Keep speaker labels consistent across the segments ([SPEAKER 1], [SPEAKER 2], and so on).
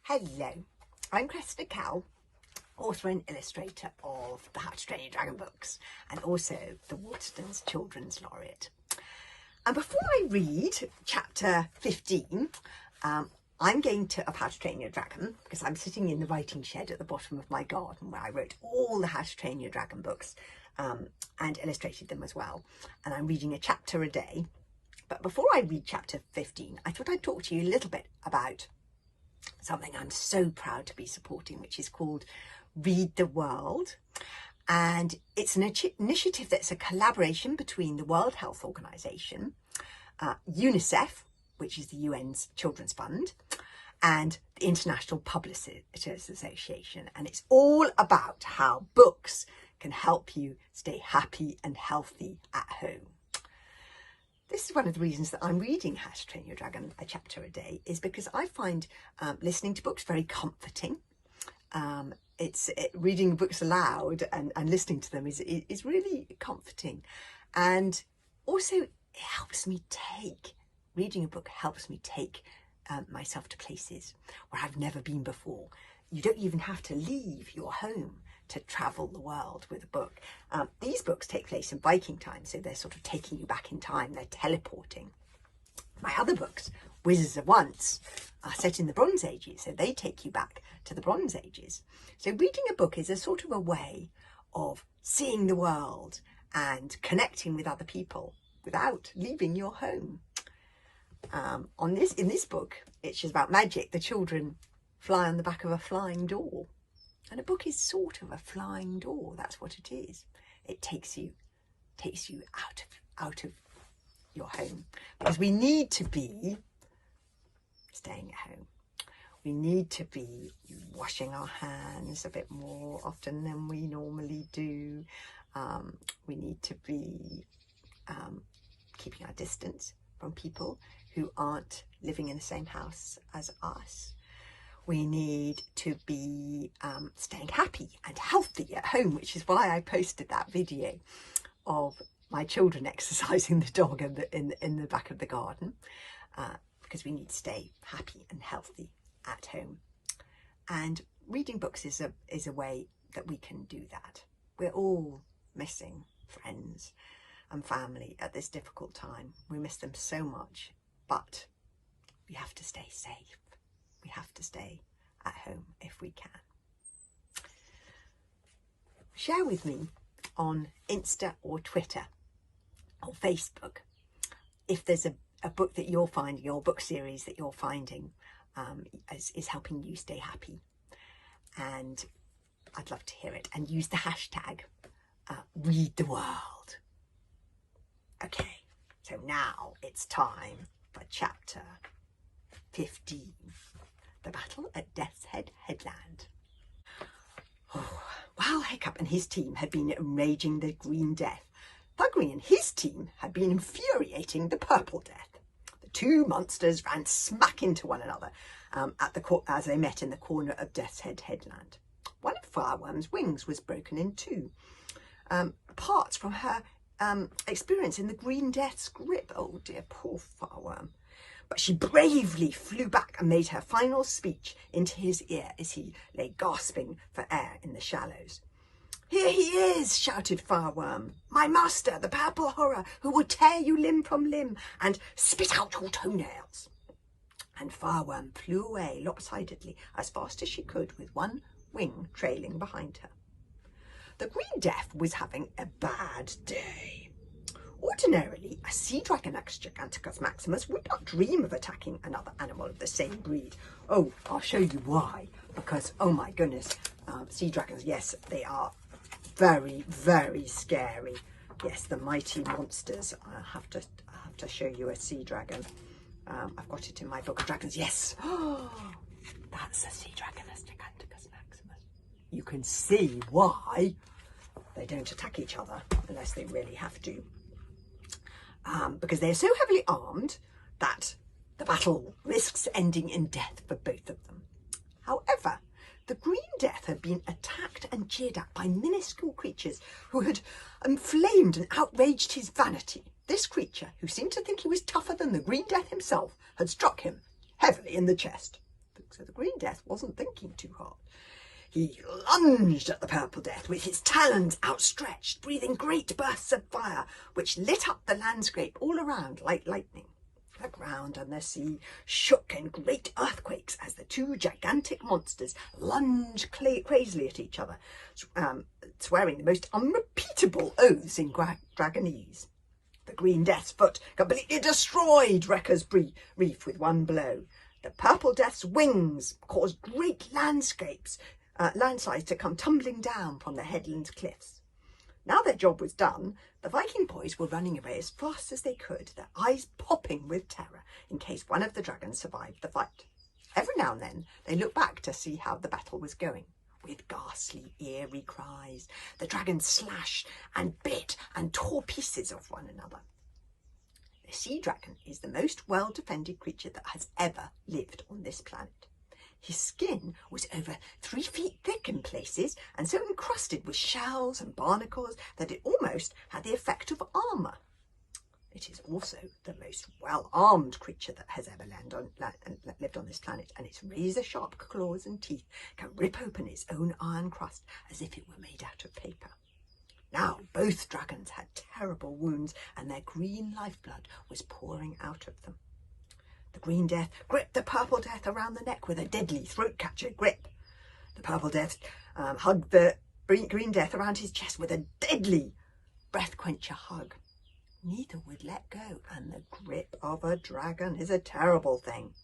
[SPEAKER 1] Hello, I'm Cressida Cowell, author and illustrator of the How to Train Your Dragon books and also the Waterstones Children's Laureate. And before I read chapter 15, I'm going to of How to Train Your Dragon, because I'm sitting in the writing shed at the bottom of my garden where I wrote all the How to Train Your Dragon books and illustrated them as well. And I'm reading a chapter a day. But before I read chapter 15, I thought I'd talk to you a little bit about something I'm so proud to be supporting, which is called Read the World. And it's an initiative that's a collaboration between the World Health Organization, UNICEF, which is the UN's Children's Fund, and the International Publishers Association. And it's all about how books can help you stay happy and healthy at home. This is one of the reasons that I'm reading How to Train Your Dragon a chapter a day, is because I find listening to books very comforting. Reading books aloud and listening to them is really comforting. And also reading a book helps me take myself to places where I've never been before. You don't even have to leave your home to travel the world with a book. These books take place in Viking times, so they're sort of taking you back in time, they're teleporting. My other books, Wizards of Once, are set in the Bronze Ages, so they take you back to the Bronze Ages. So reading a book is a sort of a way of seeing the world and connecting with other people without leaving your home. In this book, it's just about magic. The children fly on the back of a flying door. And a book is sort of a flying door. That's what it is. It takes you out of your home, because we need to be staying at home. We need to be washing our hands a bit more often than we normally do. We need to be keeping our distance from people who aren't living in the same house as us. We need to be staying happy and healthy at home, which is why I posted that video of my children exercising the dog in the back of the garden, because we need to stay happy and healthy at home. And reading books is a way that we can do that. We're all missing friends and family at this difficult time. We miss them so much, but we have to stay safe. We have to stay at home if we can. Share with me on Insta or Twitter or Facebook if there's a book that you're finding, or book series that you're finding is helping you stay happy. And I'd love to hear it. And use the hashtag Read the World. Okay, so now it's time for chapter 15. The Battle at Death's Head Headland. While Hiccup and his team had been enraging the Green Death, Thuggery and his team had been infuriating the Purple Death. The two monsters ran smack into one another as they met in the corner of Death's Head Headland. One of Fireworm's wings was broken in two. Parts from her experience in the Green Death's grip. Oh dear, poor Fireworm. But she bravely flew back and made her final speech into his ear as he lay gasping for air in the shallows. "Here he is," shouted Fireworm, "my master, the Purple Horror, who will tear you limb from limb and spit out your toenails." And Fireworm flew away lopsidedly as fast as she could, with one wing trailing behind her. The Green Death was having a bad day. Ordinarily, a sea dragon ex Giganticus Maximus would not dream of attacking another animal of the same breed. Oh, I'll show you why. Because, oh my goodness, sea dragons, yes, they are very, very scary. Yes, the mighty monsters. I have to show you a sea dragon. I've got it in my book of dragons. Yes, that's a sea dragon ex Giganticus Maximus. You can see why they don't attack each other unless they really have to. Because they're so heavily armed that the battle risks ending in death for both of them. However, the Green Death had been attacked and jeered at by minuscule creatures who had inflamed and outraged his vanity. This creature, who seemed to think he was tougher than the Green Death himself, had struck him heavily in the chest. The so the Green Death wasn't thinking too hard. He lunged at the Purple Death with his talons outstretched, breathing great bursts of fire, which lit up the landscape all around like lightning. The ground and the sea shook in great earthquakes as the two gigantic monsters lunged crazily at each other, swearing the most unrepeatable oaths in Dragonese. The Green Death's foot completely destroyed Wrecker's Reef with one blow. The Purple Death's wings caused great landslides to come tumbling down from the headland cliffs. Now their job was done, the Viking boys were running away as fast as they could, their eyes popping with terror in case one of the dragons survived the fight. Every now and then they looked back to see how the battle was going. With ghastly, eerie cries, the dragons slashed and bit and tore pieces of one another. The sea dragon is the most well-defended creature that has ever lived on this planet. His skin was over 3 feet thick in places and so encrusted with shells and barnacles that it almost had the effect of armour. It is also the most well-armed creature that has ever lived on this planet, and its razor-sharp claws and teeth can rip open its own iron crust as if it were made out of paper. Now both dragons had terrible wounds and their green lifeblood was pouring out of them. The Green Death gripped the Purple Death around the neck with a deadly throat-catcher grip. The Purple Death hugged the Green Death around his chest with a deadly breath-quencher hug. Neither would let go, and the grip of a dragon is a terrible thing.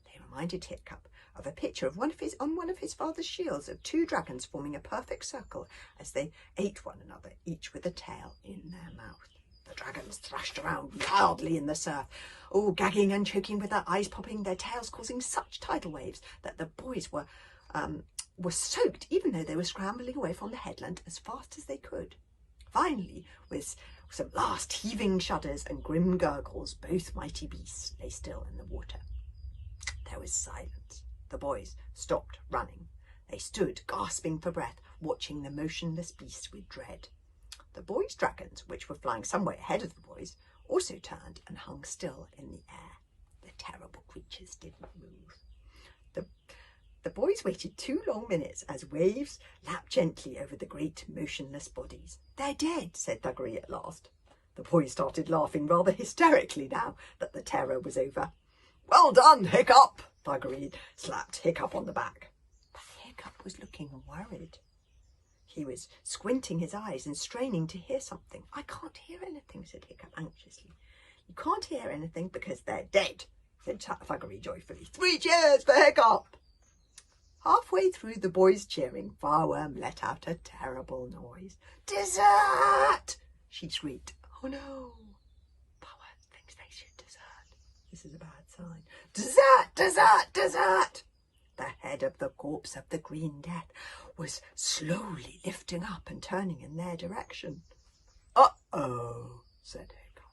[SPEAKER 1] They reminded Hiccup of a picture of on one of his father's shields of 2 dragons forming a perfect circle as they ate one another, each with a tail in their mouth. The dragons thrashed around wildly in the surf, all gagging and choking with their eyes popping, their tails causing such tidal waves that the boys were soaked, even though they were scrambling away from the headland as fast as they could. Finally, with some last heaving shudders and grim gurgles, both mighty beasts lay still in the water. There was silence. The boys stopped running. They stood, gasping for breath, watching the motionless beast with dread. The boys' dragons, which were flying some way ahead of the boys, also turned and hung still in the air. The terrible creatures didn't move. The boys waited 2 long minutes as waves lapped gently over the great motionless bodies. "They're dead," said Thuggery at last. The boys started laughing rather hysterically now that the terror was over. "Well done, Hiccup!" Thuggery slapped Hiccup on the back. But Hiccup was looking worried. He was squinting his eyes and straining to hear something. "I can't hear anything," said Hiccup anxiously. "You can't hear anything because they're dead," said Thuggery joyfully. 3 cheers for Hiccup! Halfway through the boys' cheering, Fireworm let out a terrible noise. "Dessert!" she shrieked. "Oh no! Fireworm thinks they should dessert. This is a bad sign. Dessert! Dessert! Dessert!" The head of the corpse of the Green Death was slowly lifting up and turning in their direction. "Uh-oh," said Hiccup.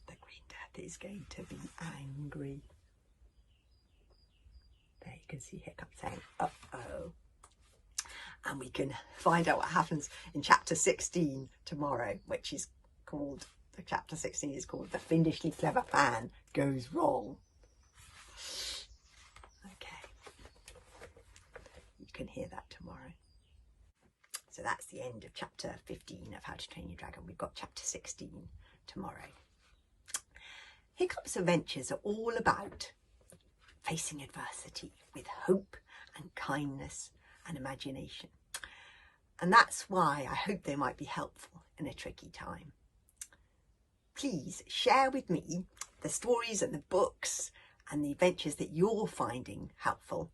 [SPEAKER 1] "The Green Death is going to be angry." There you can see Hiccup saying, "Uh-oh." And we can find out what happens in chapter 16 tomorrow, which is called, chapter 16 is called "The Fiendishly Clever Plan Goes Wrong." Okay. You can hear that tomorrow. So that's the end of chapter 15 of How to Train Your Dragon. We've got chapter 16 tomorrow. Hiccup's adventures are all about facing adversity with hope and kindness and imagination. And that's why I hope they might be helpful in a tricky time. Please share with me the stories and the books and the adventures that you're finding helpful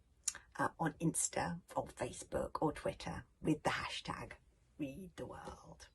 [SPEAKER 1] on Insta or Facebook or Twitter with the hashtag #ReadTheWorld.